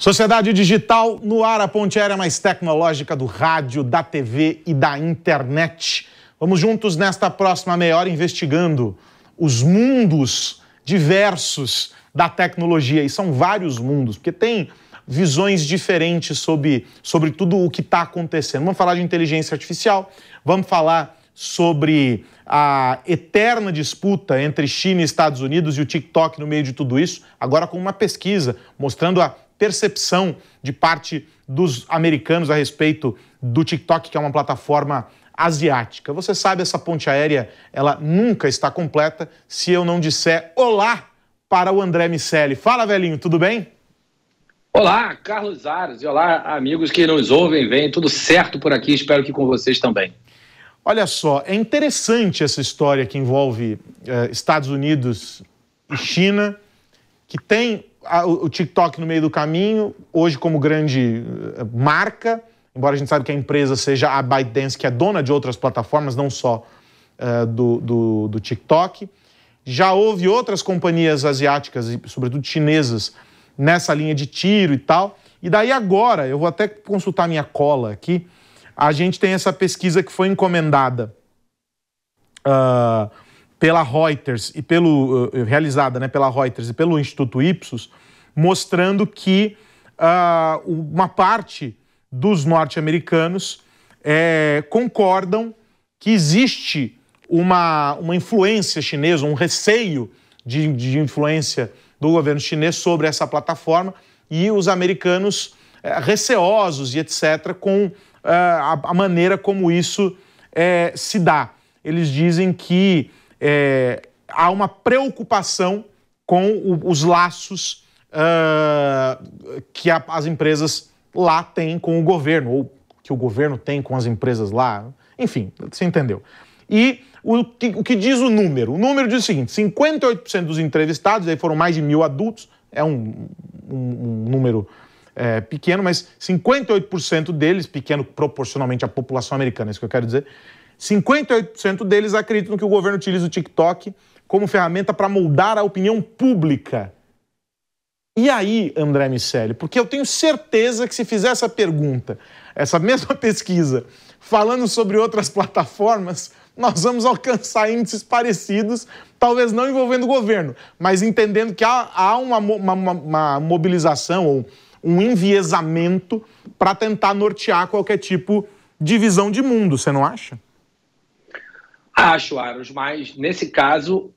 Sociedade Digital no ar, a ponte aérea mais tecnológica do rádio, da TV e da internet. Vamos juntos nesta próxima meia hora investigando os mundos diversos da tecnologia. E são vários mundos, porque tem visões diferentes sobre tudo o que está acontecendo. Vamos falar de inteligência artificial, vamos falar sobre a eterna disputa entre China e Estados Unidos e o TikTok no meio de tudo isso, agora com uma pesquisa mostrando a percepção de parte dos americanos a respeito do TikTok, que é uma plataforma asiática. Você sabe, essa ponte aérea, ela nunca está completa se eu não disser olá para o André Miceli. Fala, velhinho, tudo bem? Olá, Carlos Aros, e olá, amigos que nos ouvem, vem tudo certo por aqui, espero que com vocês também. Olha só, é interessante essa história que envolve Estados Unidos e China, que tem o TikTok no meio do caminho, hoje como grande marca, embora a gente saiba que a empresa seja a ByteDance, que é dona de outras plataformas, não só do TikTok. Já houve outras companhias asiáticas, e sobretudo chinesas, nessa linha de tiro e tal. E daí agora, eu vou até consultar minha cola aqui, a gente tem essa pesquisa que foi encomendada pela Reuters e realizada pela Reuters e pelo Instituto Ipsos, mostrando que uma parte dos norte-americanos concordam que existe uma influência chinesa, um receio de influência do governo chinês sobre essa plataforma, e os americanos receosos e etc. com a maneira como isso se dá. Eles dizem que há uma preocupação com os laços que as empresas lá têm com o governo, ou que o governo tem com as empresas lá. Enfim, você entendeu. E o que diz o número? O número diz o seguinte: 58% dos entrevistados, aí foram mais de 1.000 adultos, é um número pequeno, mas 58% deles, pequeno proporcionalmente à população americana, é isso que eu quero dizer, 58% deles acreditam que o governo utiliza o TikTok como ferramenta para moldar a opinião pública. E aí, André Miceli, porque eu tenho certeza que se fizer essa pergunta, essa mesma pesquisa, falando sobre outras plataformas, nós vamos alcançar índices parecidos, talvez não envolvendo o governo, mas entendendo que há uma mobilização ou um enviesamento para tentar nortear qualquer tipo de visão de mundo, você não acha? Acho, Aros, mas nesse caso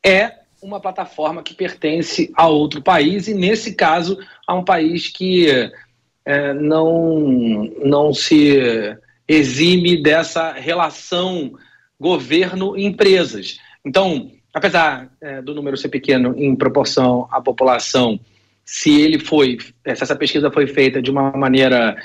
é uma plataforma que pertence a outro país, e nesse caso a um país que não se exime dessa relação governo-empresas. Então, apesar do número ser pequeno em proporção à população, se essa pesquisa foi feita de uma maneira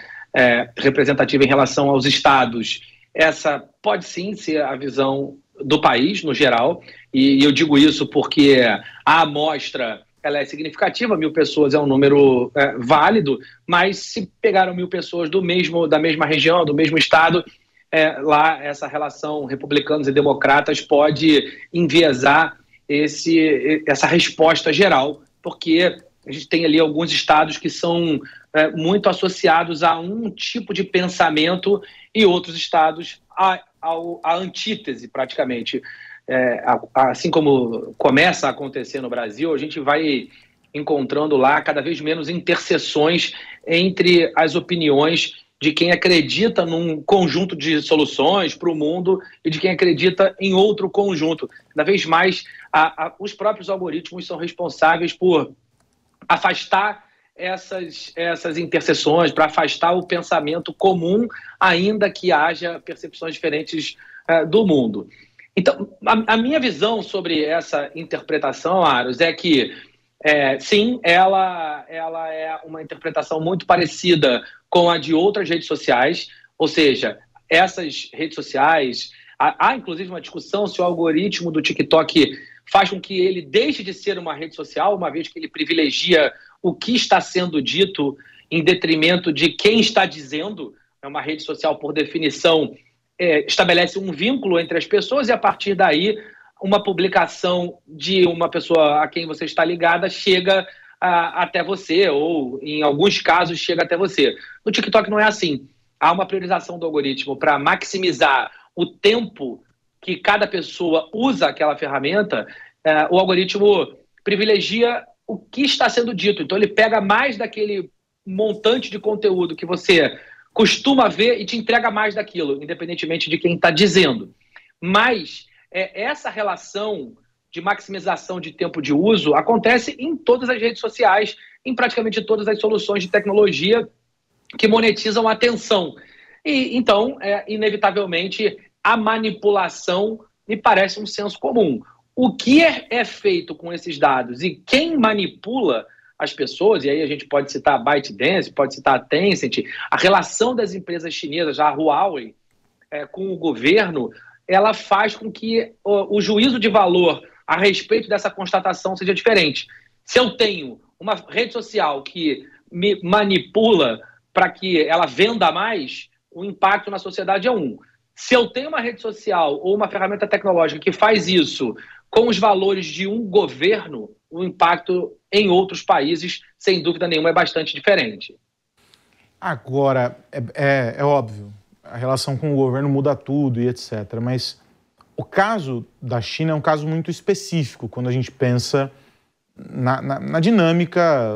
representativa em relação aos estados, essa pode sim ser a visão do país no geral, e eu digo isso porque a amostra ela é significativa, 1.000 pessoas é um número válido, mas se pegaram 1.000 pessoas da mesma região, do mesmo estado, lá essa relação republicanos e democratas pode enviesar essa resposta geral, porque a gente tem ali alguns estados que são muito associados a um tipo de pensamento e outros estados à antítese, praticamente. Assim como começa a acontecer no Brasil, a gente vai encontrando lá cada vez menos interseções entre as opiniões de quem acredita num conjunto de soluções para o mundo e de quem acredita em outro conjunto. Cada vez mais os próprios algoritmos são responsáveis por afastar essas interseções, para afastar o pensamento comum, ainda que haja percepções diferentes do mundo. Então, a minha visão sobre essa interpretação, Aros, é que, sim, ela é uma interpretação muito parecida com a de outras redes sociais, ou seja, essas redes sociais, há inclusive uma discussão se o algoritmo do TikTok faz com que ele deixe de ser uma rede social, uma vez que ele privilegia o que está sendo dito em detrimento de quem está dizendo. É uma rede social, por definição, estabelece um vínculo entre as pessoas, e a partir daí uma publicação de uma pessoa a quem você está ligada chega até você, ou em alguns casos chega até você. No TikTok não é assim. Há uma priorização do algoritmo para maximizar o tempo que cada pessoa usa aquela ferramenta. O algoritmo privilegia o que está sendo dito. Então ele pega mais daquele montante de conteúdo que você costuma ver e te entrega mais daquilo, independentemente de quem está dizendo. Mas essa relação de maximização de tempo de uso acontece em todas as redes sociais, em praticamente todas as soluções de tecnologia que monetizam a atenção. E então, inevitavelmente, a manipulação me parece um senso comum. O que é feito com esses dados e quem manipula as pessoas, e aí a gente pode citar a ByteDance, pode citar a Tencent, a relação das empresas chinesas, a Huawei, com o governo, ela faz com que o juízo de valor a respeito dessa constatação seja diferente. Se eu tenho uma rede social que me manipula para que ela venda mais, o impacto na sociedade é um. Se eu tenho uma rede social ou uma ferramenta tecnológica que faz isso com os valores de um governo, o impacto em outros países, sem dúvida nenhuma, é bastante diferente. Agora, é óbvio, a relação com o governo muda tudo e etc. Mas o caso da China é um caso muito específico quando a gente pensa na dinâmica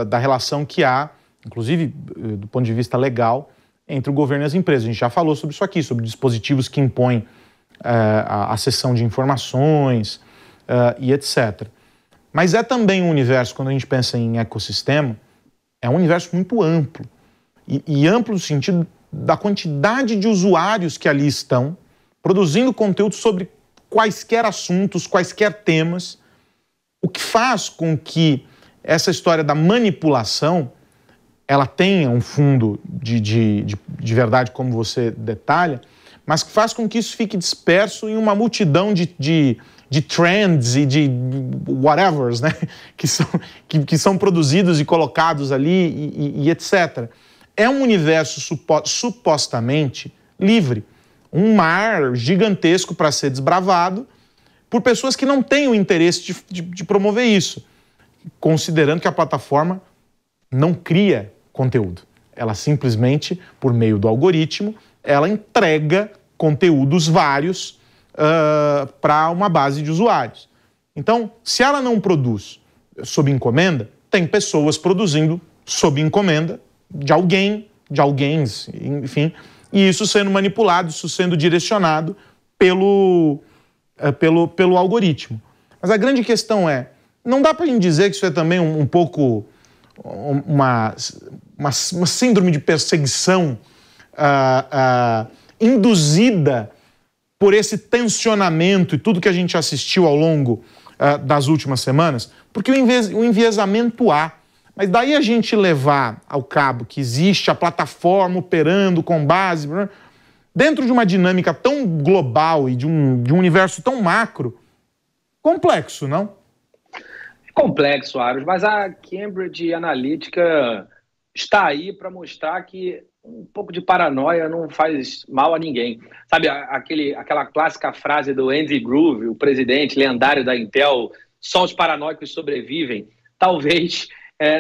da relação que há, inclusive do ponto de vista legal, entre o governo e as empresas. A gente já falou sobre isso aqui, sobre dispositivos que impõem a cessão de informações e etc. Mas é também um universo, quando a gente pensa em ecossistema, é um universo muito amplo. E amplo no sentido da quantidade de usuários que ali estão produzindo conteúdo sobre quaisquer assuntos, quaisquer temas, o que faz com que essa história da manipulação ela tenha um fundo de verdade, como você detalha, mas que faz com que isso fique disperso em uma multidão de trends e de whatevers, né? que são produzidos e colocados ali e etc. É um universo supostamente livre, um mar gigantesco para ser desbravado por pessoas que não têm o interesse de promover isso, considerando que a plataforma não cria conteúdo. Ela simplesmente, por meio do algoritmo, ela entrega conteúdos vários para uma base de usuários. Então, se ela não produz sob encomenda, tem pessoas produzindo sob encomenda de alguém, enfim, e isso sendo manipulado, isso sendo direcionado pelo algoritmo. Mas a grande questão é, não dá para a gente dizer que isso é também um pouco uma síndrome de perseguição induzida por esse tensionamento e tudo que a gente assistiu ao longo das últimas semanas? Porque o enviesamento há. Mas daí a gente levar ao cabo que existe a plataforma operando com base dentro de uma dinâmica tão global e de um universo tão macro, complexo, não? Complexo, Aros, mas a Cambridge Analytica está aí para mostrar que um pouco de paranoia não faz mal a ninguém. Sabe aquela clássica frase do Andy Grove, o presidente lendário da Intel, só os paranoicos sobrevivem? Talvez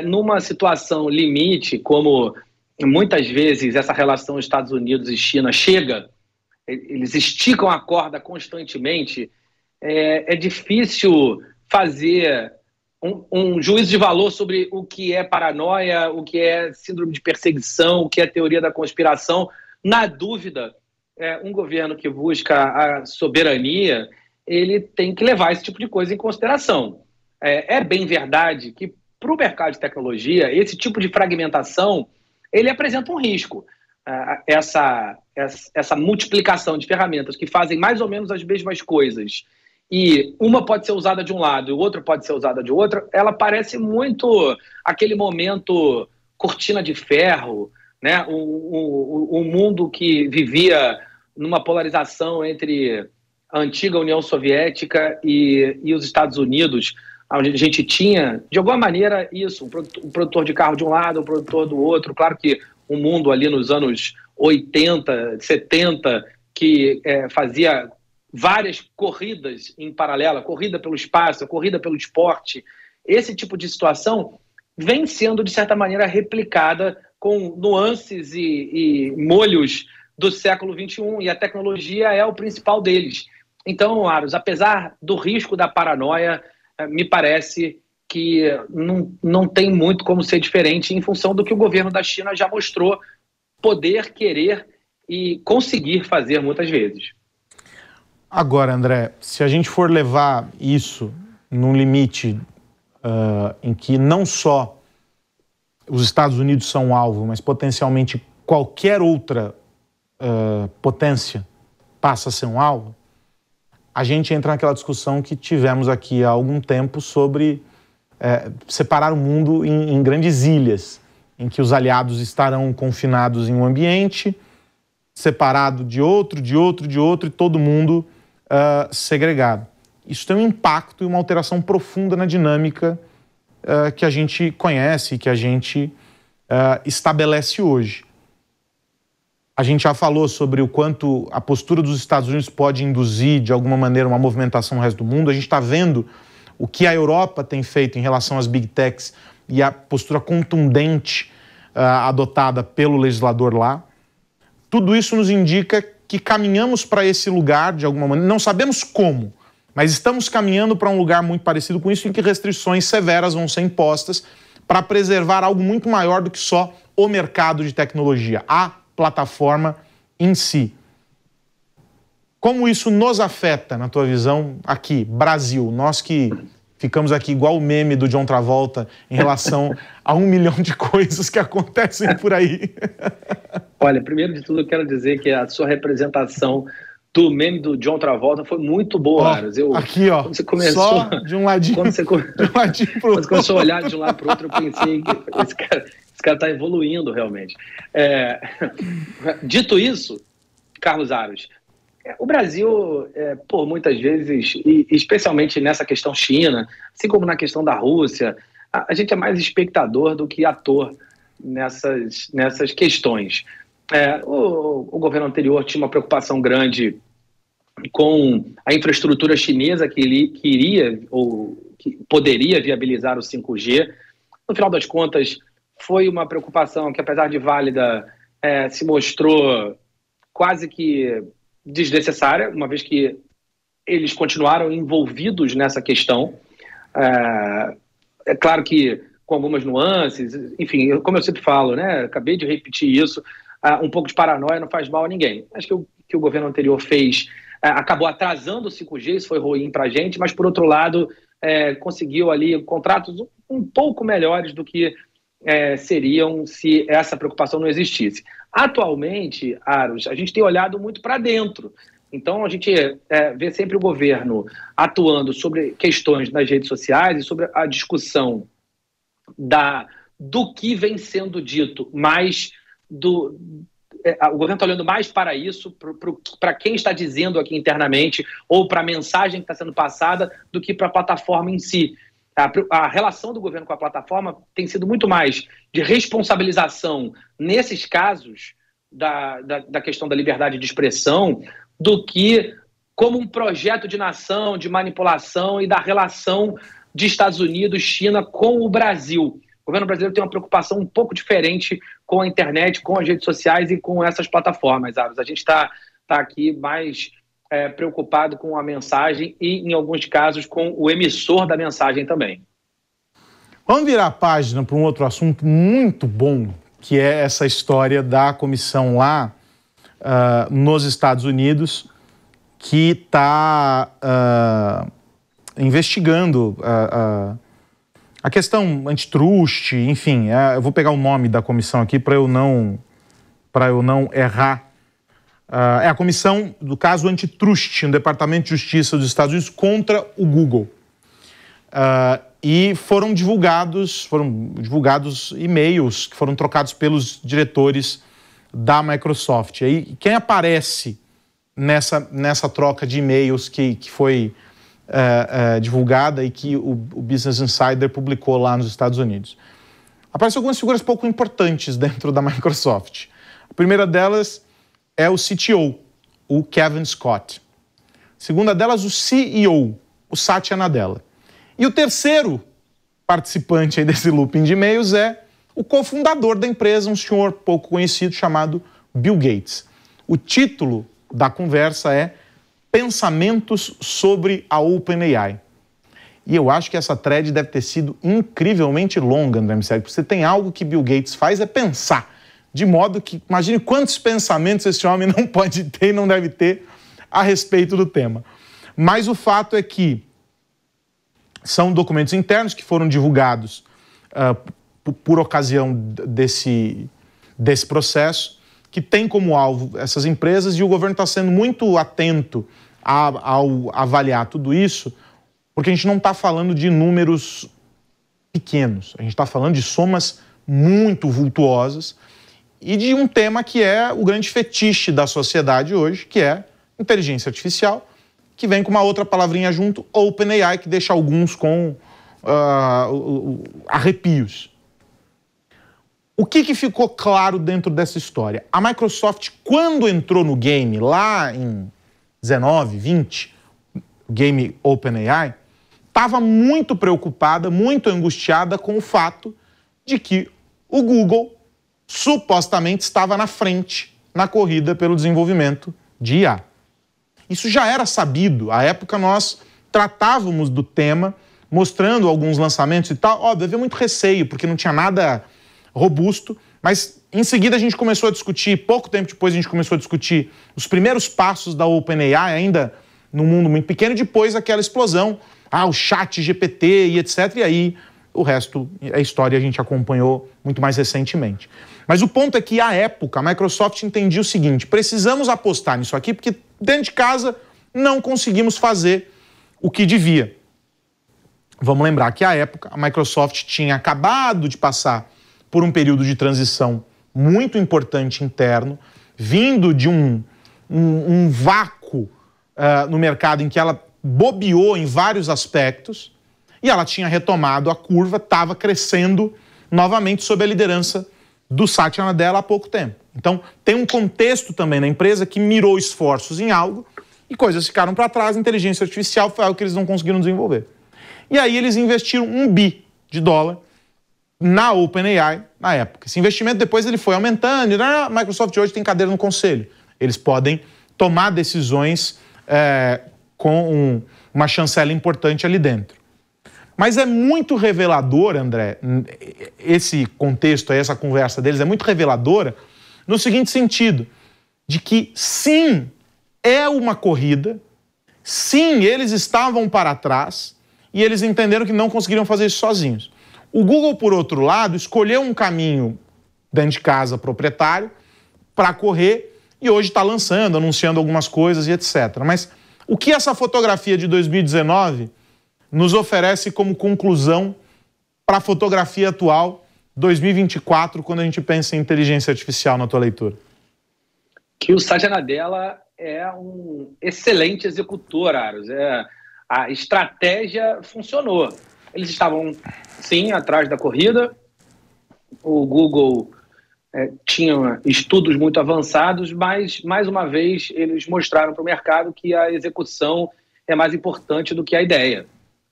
numa situação limite, como muitas vezes essa relação Estados Unidos e China chega, eles esticam a corda constantemente, é difícil fazer um juízo de valor sobre o que é paranoia, o que é síndrome de perseguição, o que é teoria da conspiração. Na dúvida, um governo que busca a soberania, ele tem que levar esse tipo de coisa em consideração. É bem verdade que, para o mercado de tecnologia, esse tipo de fragmentação, ele apresenta um risco. Essa multiplicação de ferramentas que fazem mais ou menos as mesmas coisas, e uma pode ser usada de um lado e o outro pode ser usada de outro, ela parece muito aquele momento cortina de ferro, né? O mundo que vivia numa polarização entre a antiga União Soviética e os Estados Unidos, onde a gente tinha, de alguma maneira, isso, um produtor de carro de um lado, um produtor do outro. Claro que o mundo ali nos anos 80, 70, que fazia várias corridas em paralelo, a corrida pelo espaço, a corrida pelo esporte, esse tipo de situação vem sendo, de certa maneira, replicada com nuances e molhos do século XXI, e a tecnologia é o principal deles. Então, Aros, apesar do risco da paranoia, me parece que não tem muito como ser diferente em função do que o governo da China já mostrou poder, querer e conseguir fazer muitas vezes. Agora, André, se a gente for levar isso num limite em que não só os Estados Unidos são alvo, mas potencialmente qualquer outra potência passa a ser um alvo, a gente entra naquela discussão que tivemos aqui há algum tempo sobre separar o mundo em grandes ilhas, em que os aliados estarão confinados em um ambiente, separado de outro, e todo mundo segregado. Isso tem um impacto e uma alteração profunda na dinâmica que a gente conhece, que a gente estabelece hoje. A gente já falou sobre o quanto a postura dos Estados Unidos pode induzir, de alguma maneira, uma movimentação no resto do mundo. A gente está vendo o que a Europa tem feito em relação às Big Techs e a postura contundente adotada pelo legislador lá. Tudo isso nos indica que caminhamos para esse lugar, de alguma maneira. Não sabemos como, mas estamos caminhando para um lugar muito parecido com isso, em que restrições severas vão ser impostas para preservar algo muito maior do que só o mercado de tecnologia, a plataforma em si. Como isso nos afeta, na tua visão, aqui, Brasil, nós que ficamos aqui igual o meme do John Travolta em relação a 1 milhão de coisas que acontecem por aí? Olha, primeiro de tudo eu quero dizer que a sua representação do meme do John Travolta foi muito boa, Aros. Aqui, ó, quando você começou, só de um ladinho, quando você começou a olhar de um lado para o outro, eu pensei que esse cara está evoluindo realmente. Dito isso, Carlos Aros, o Brasil, por muitas vezes, e especialmente nessa questão China, assim como na questão da Rússia, a gente é mais espectador do que ator nessas questões. O governo anterior tinha uma preocupação grande com a infraestrutura chinesa que ele queria ou que poderia viabilizar o 5G. No final das contas, foi uma preocupação que, apesar de válida, se mostrou quase que desnecessária, uma vez que eles continuaram envolvidos nessa questão. É claro que com algumas nuances, enfim, como eu sempre falo, né? Acabei de repetir isso, um pouco de paranoia não faz mal a ninguém. Acho que o que o governo anterior fez acabou atrasando o 5G, isso foi ruim para a gente, mas, por outro lado, conseguiu ali contratos um pouco melhores do que seriam se essa preocupação não existisse. Atualmente, Aros, a gente tem olhado muito para dentro. Então, a gente vê sempre o governo atuando sobre questões nas redes sociais e sobre a discussão do que vem sendo dito, mas o governo está olhando mais para isso, para quem está dizendo aqui internamente, ou para a mensagem que está sendo passada, do que para a plataforma em si. A relação do governo com a plataforma tem sido muito mais de responsabilização nesses casos da questão da liberdade de expressão do que como um projeto de nação, de manipulação e da relação de Estados Unidos, China com o Brasil. O governo brasileiro tem uma preocupação um pouco diferente com a internet, com as redes sociais e com essas plataformas, Aros. A gente está aqui mais preocupado com a mensagem e, em alguns casos, com o emissor da mensagem também. Vamos virar a página para um outro assunto muito bom, que é essa história da comissão lá nos Estados Unidos, que está investigando a questão antitruste, enfim, eu vou pegar o nome da comissão aqui para eu não errar. É a comissão do caso antitruste no Departamento de Justiça dos Estados Unidos contra o Google. E foram divulgados e-mails que foram trocados pelos diretores da Microsoft. E quem aparece nessa troca de e-mails que foi divulgada e que o Business Insider publicou lá nos Estados Unidos? Aparecem algumas figuras pouco importantes dentro da Microsoft. A primeira delas é o CTO, o Kevin Scott. A segunda delas, o CEO, o Satya Nadella. E o terceiro participante aí desse looping de e-mails é o cofundador da empresa, um senhor pouco conhecido chamado Bill Gates. O título da conversa é Pensamentos sobre a OpenAI. E eu acho que essa thread deve ter sido incrivelmente longa, André Miceli, porque você tem algo que Bill Gates faz é pensar, de modo que, imagine quantos pensamentos esse homem não pode ter e não deve ter a respeito do tema. Mas o fato é que são documentos internos que foram divulgados por ocasião desse processo, que tem como alvo essas empresas, e o governo está sendo muito atento ao avaliar tudo isso, porque a gente não está falando de números pequenos, a gente está falando de somas muito vultuosas e de um tema que é o grande fetiche da sociedade hoje, que é inteligência artificial, que vem com uma outra palavrinha junto, OpenAI, que deixa alguns com arrepios. O que ficou claro dentro dessa história? A Microsoft, quando entrou no game, lá em 19, 20, o game OpenAI, estava muito preocupada, muito angustiada com o fato de que o Google supostamente estava na frente na corrida pelo desenvolvimento de IA. Isso já era sabido. À época nós tratávamos do tema, mostrando alguns lançamentos e tal. Óbvio, havia muito receio, porque não tinha nada robusto, mas em seguida a gente começou a discutir, pouco tempo depois a gente começou a discutir os primeiros passos da OpenAI, ainda num mundo muito pequeno, e depois aquela explosão, o chat GPT e etc. E aí o resto, a história a gente acompanhou muito mais recentemente. Mas o ponto é que, à época, a Microsoft entendia o seguinte: precisamos apostar nisso aqui, porque dentro de casa não conseguimos fazer o que devia. Vamos lembrar que, à época, a Microsoft tinha acabado de passar por um período de transição muito importante interno, vindo de um vácuo no mercado em que ela bobeou em vários aspectos, e ela tinha retomado a curva, estava crescendo novamente sob a liderança do Satya Nadella há pouco tempo. Então, tem um contexto também na empresa que mirou esforços em algo e coisas ficaram para trás. A inteligência artificial foi algo que eles não conseguiram desenvolver. E aí eles investiram $1 bi na OpenAI na época. Esse investimento depois ele foi aumentando, e a Microsoft hoje tem cadeira no conselho. Eles podem tomar decisões com uma chancela importante ali dentro. Mas é muito revelador, André, esse contexto aí, essa conversa deles é muito reveladora no seguinte sentido, de que sim, é uma corrida, sim, eles estavam para trás e eles entenderam que não conseguiriam fazer isso sozinhos. O Google, por outro lado, escolheu um caminho dentro de casa proprietário para correr e hoje está lançando, anunciando algumas coisas e etc. Mas o que essa fotografia de 2019 nos oferece como conclusão para a fotografia atual 2024, quando a gente pensa em inteligência artificial na tua leitura? Que o Satya Nadella é um excelente executor, Aros. A estratégia funcionou. Eles estavam, sim, atrás da corrida. O Google tinha estudos muito avançados, mas, mais uma vez, eles mostraram para o mercado que a execução é mais importante do que a ideia.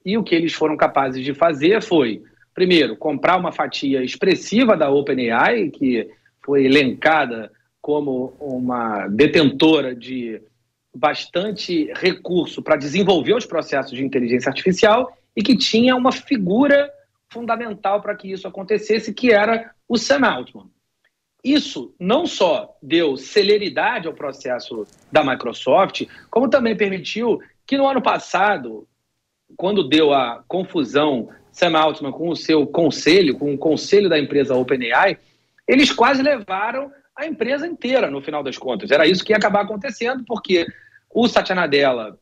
E o que eles foram capazes de fazer foi, primeiro, comprar uma fatia expressiva da OpenAI, que foi elencada como uma detentora de bastante recurso para desenvolver os processos de inteligência artificial e que tinha uma figura fundamental para que isso acontecesse, que era o Sam Altman. Isso não só deu celeridade ao processo da Microsoft, como também permitiu que no ano passado, quando deu a confusão Sam Altman com o seu conselho, com o conselho da empresa OpenAI, eles quase levaram a empresa inteira, no final das contas. Era isso que ia acabar acontecendo, porque o Satya Nadella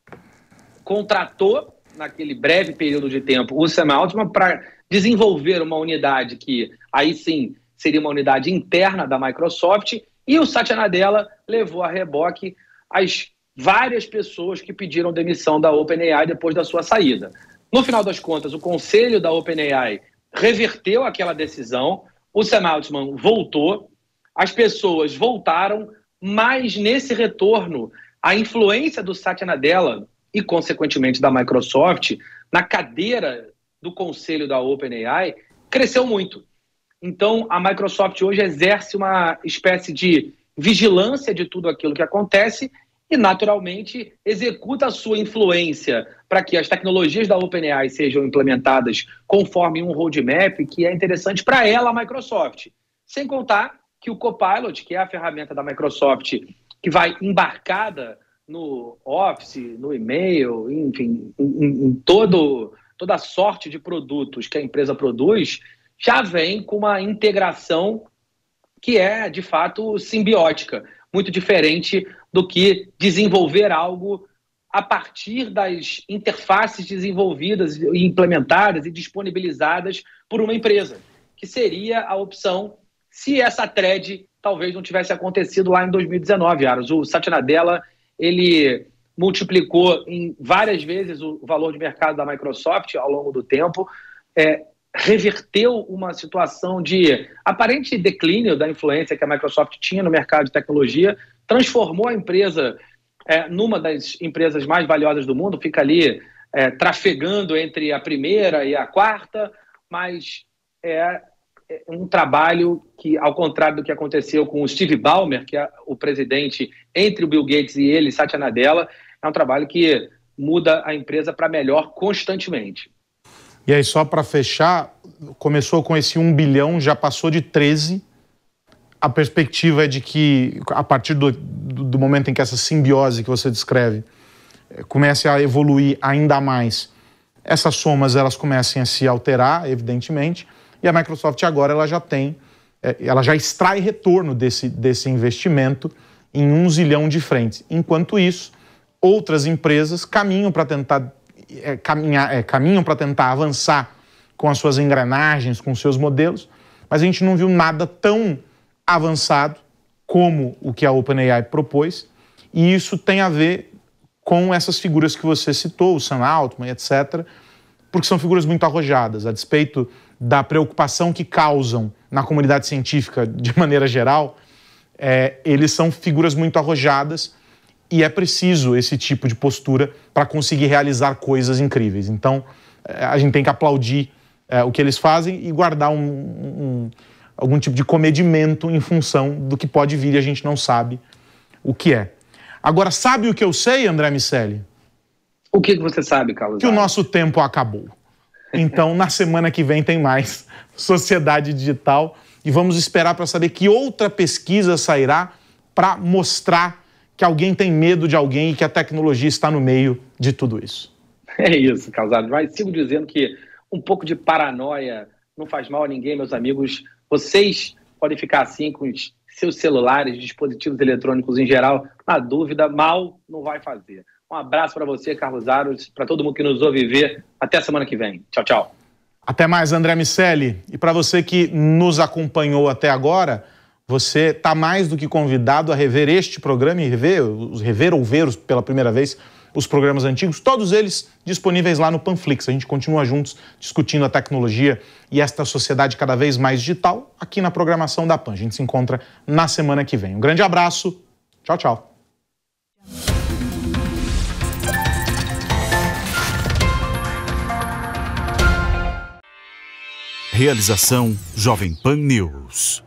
contratou, naquele breve período de tempo, o Sam Altman para desenvolver uma unidade que, aí sim, seria uma unidade interna da Microsoft, e o Satya Nadella levou a reboque as várias pessoas que pediram demissão da OpenAI depois da sua saída. No final das contas, o conselho da OpenAI reverteu aquela decisão, o Sam Altman voltou, as pessoas voltaram, mas nesse retorno, a influência do Satya Nadella e, consequentemente, da Microsoft na cadeira do conselho da OpenAI cresceu muito. Então, a Microsoft hoje exerce uma espécie de vigilância de tudo aquilo que acontece e, naturalmente, executa a sua influência para que as tecnologias da OpenAI sejam implementadas conforme um roadmap que é interessante para ela, a Microsoft. Sem contar que o Copilot, que é a ferramenta da Microsoft, que vai embarcada no Office, no e-mail, enfim, em toda a sorte de produtos que a empresa produz, já vem com uma integração que é, de fato, simbiótica, muito diferente do que desenvolver algo a partir das interfaces desenvolvidas, implementadas e disponibilizadas por uma empresa, que seria a opção se essa thread talvez não tivesse acontecido lá em 2019, Aros. O Satya Nadella, ele multiplicou em várias vezes o valor de mercado da Microsoft ao longo do tempo, reverteu uma situação de aparente declínio da influência que a Microsoft tinha no mercado de tecnologia, transformou a empresa numa das empresas mais valiosas do mundo, fica ali trafegando entre a primeira e a quarta, mas é um trabalho que, ao contrário do que aconteceu com o Steve Ballmer, que é o presidente entre o Bill Gates e ele, Satya Nadella, é um trabalho que muda a empresa para melhor constantemente. E aí, só para fechar, começou com esse 1 bilhão, já passou de 13. A perspectiva é de que, a partir do momento em que essa simbiose que você descreve comece a evoluir ainda mais, essas somas elas comecem a se alterar, evidentemente, e a Microsoft agora ela já extrai retorno desse investimento em 1 zilhão de frentes. Enquanto isso, outras empresas caminham para tentar avançar com as suas engrenagens, com os seus modelos, mas a gente não viu nada tão avançado como o que a OpenAI propôs, e isso tem a ver com essas figuras que você citou, o Sam Altman, etc., porque são figuras muito arrojadas, a despeito da preocupação que causam na comunidade científica de maneira geral, eles são figuras muito arrojadas e é preciso esse tipo de postura para conseguir realizar coisas incríveis. Então, a gente tem que aplaudir o que eles fazem e guardar algum tipo de comedimento em função do que pode vir e a gente não sabe o que é. Agora, sabe o que eu sei, André Miceli? O que você sabe, Carlos? Que o nosso tempo acabou. Então, na semana que vem tem mais Sociedade Digital e vamos esperar para saber que outra pesquisa sairá para mostrar que alguém tem medo de alguém e que a tecnologia está no meio de tudo isso. É isso, Calzado. Mas sigo dizendo que um pouco de paranoia não faz mal a ninguém, meus amigos. Vocês podem ficar assim com os seus celulares, dispositivos eletrônicos em geral. Na dúvida, mal não vai fazer. Um abraço para você, Carlos Aros, para todo mundo que nos ouve ver. Até semana que vem. Tchau, tchau. Até mais, André Miceli. E para você que nos acompanhou até agora, você está mais do que convidado a rever este programa e rever ou ver pela primeira vez os programas antigos, todos eles disponíveis lá no Panflix. A gente continua juntos discutindo a tecnologia e esta sociedade cada vez mais digital aqui na programação da PAN. A gente se encontra na semana que vem. Um grande abraço. Tchau, tchau. Realização Jovem Pan News.